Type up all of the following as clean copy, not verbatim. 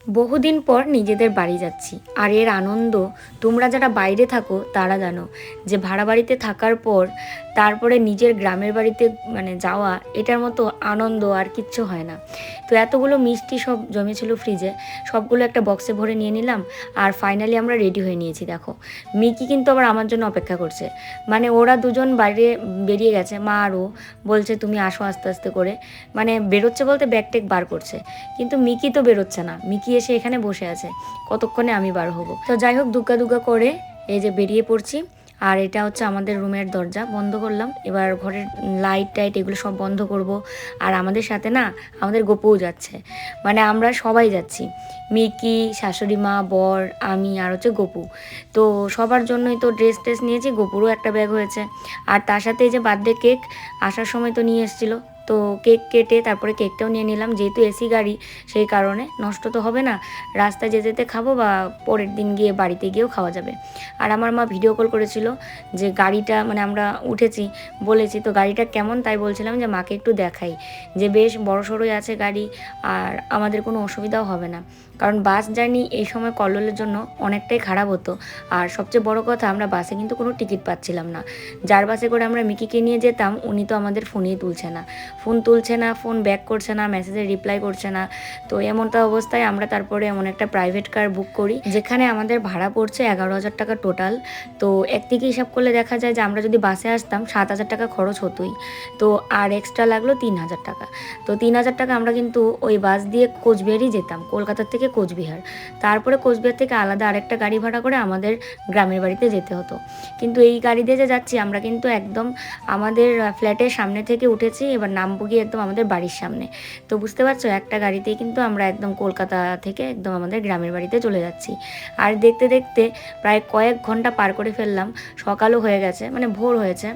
বহুদিন পর নিজেদের বাড়ি যাচ্ছি, আর এর আনন্দ তোমরা যারা বাইরে থাকো তারা জানো যে ভাড়া বাড়িতে থাকার পর তারপরে নিজের গ্রামের বাড়িতে যাওয়া, এটার মতো আনন্দ আর কিচ্ছু হয় না। তো এতগুলো মিষ্টি সব জমেছিল ফ্রিজে, সবগুলো একটা বক্সে ভরে নিয়ে নিলাম। আর ফাইনালি আমরা রেডি হয়ে নিয়েছি। দেখো, মিকি কিন্তু আবার আমার জন্য অপেক্ষা করছে। ওরা দুজন বাইরে বেরিয়ে গেছে, মা আরও বলছে তুমি আসো আস্তে আস্তে করে। বেরোচ্ছে বলতে ব্যাগ টেক বার করছে, কিন্তু মিকি তো বেরোচ্ছে না। মিকি এসে এখানে বসে আছে, কতক্ষণে আমি বার হব। তো যাই হোক, দুগ্গা দুগ্গা করে এই যে বেরিয়ে পড়ছি। আর এটা হচ্ছে আমাদের রুমের দরজা, বন্ধ করলাম। এবার ঘরের লাইট টাইট এগুলো সব বন্ধ করব। আর আমাদের সাথে না আমাদের গপুও যাচ্ছে, আমরা সবাই যাচ্ছি। মিকি, শাশুড়ি মা, বর, আমি আর হচ্ছে গপু। তো সবার জন্যই তো ড্রেস ট্রেস নিয়েছি, গপুরও একটা ব্যাগ হয়েছে। আর তার সাথে এই যে বার্থডে কেক আসার সময় তো নিয়ে এসেছিলো, তো কেক কেটে তারপরে কেকটাও নিয়ে নিলাম। যেহেতু এসি গাড়ি, সেই কারণে নষ্ট তো হবে না, রাস্তায় যেতে যেতে খাবো বা পরের দিন গিয়ে বাড়িতে গিয়েও খাওয়া যাবে। আর আমার মা ভিডিও কল করেছিল যে গাড়িটা, আমরা উঠেছি, বলেছি তো গাড়িটা কেমন, তাই বলছিলাম যে মাকে একটু দেখাই যে বেশ বড়সড়ই আছে গাড়ি, আর আমাদের কোনো অসুবিধাও হবে না। কারণ বাস জার্নি এই সময় কল্লোলের জন্য অনেকটাই খারাপ হতো। আর সবচেয়ে বড় কথা, আমরা বাসে কিন্তু কোনো টিকিট পাচ্ছিলাম না। যার বাসে করে আমরা মিকিকে নিয়ে যেতাম, উনি তো আমাদের ফোনই তুলছে না, ফোন ব্যাক করছে না, মেসেজে রিপ্লাই করছে না। তো এমনটা অবস্থায় আমরা তারপরে এমন একটা প্রাইভেট কার বুক করি, যেখানে আমাদের ভাড়া পড়ছে 11,000 টাকা টোটাল। তো একদিকে হিসাব করলে দেখা যায় যে আমরা যদি বাসে আসতাম 7,000 টাকা খরচ হতোই, তো আর এক্সট্রা লাগলো 3,000 টাকা। তো 3,000 টাকা আমরা কিন্তু ওই বাস দিয়ে কোচবিহারই যেতাম, কলকাতার থেকে কোচবিহার। তারপরে কোচবিহার থেকে আলাদা আরেকটা গাড়ি ভাড়া করে আমাদের গ্রামের বাড়িতে যেতে হতো। কিন্তু এই গাড়ি দিয়ে যে যাচ্ছি আমরা, কিন্তু একদম আমাদের ফ্ল্যাটের সামনে থেকে উঠেছি, এবার নামবো গিয়ে একদম আমাদের বাড়ির সামনে। তো বুঝতে পারছো, একটা গাড়িতেই কিন্তু আমরা একদম কলকাতা থেকে একদম আমাদের গ্রামের বাড়িতে চলে যাচ্ছি। আর দেখতে দেখতে প্রায় কয়েক ঘন্টা পার করে ফেললাম, সকালও হয়ে গেছে, ভোর হয়েছে।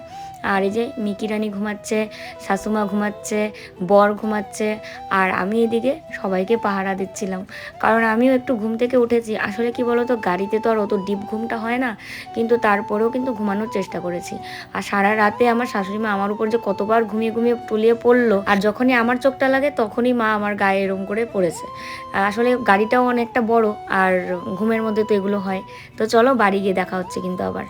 আর এই যে মিকি রানী ঘুমাচ্ছে, শাশুমা ঘুমাচ্ছে, বর ঘুমাচ্ছে, আর আমি এদিকে সবাইকে পাহারা দিচ্ছিলাম। কারণ আমিও একটু ঘুম থেকে উঠেছি। আসলে কি বলো তো, গাড়িতে তো আর অত ডিপ ঘুমটা হয় না, কিন্তু তারপরেও কিন্তু ঘুমানোর চেষ্টা করেছি। আর সারা রাতে আমার শাশুড়ি মা আমার উপর যে কতবার ঘুমিয়ে ঘুমিয়ে তুলিয়ে পড়লো, আর যখনই আমার চোখটা লাগে তখনই মা আমার গায়ে এরম করে পড়েছে। আসলে গাড়িটাও অনেকটা বড়, আর ঘুমের মধ্যে তো এগুলো হয়। তো চলো বাড়ি গিয়ে দেখা হচ্ছে কিন্তু আবার।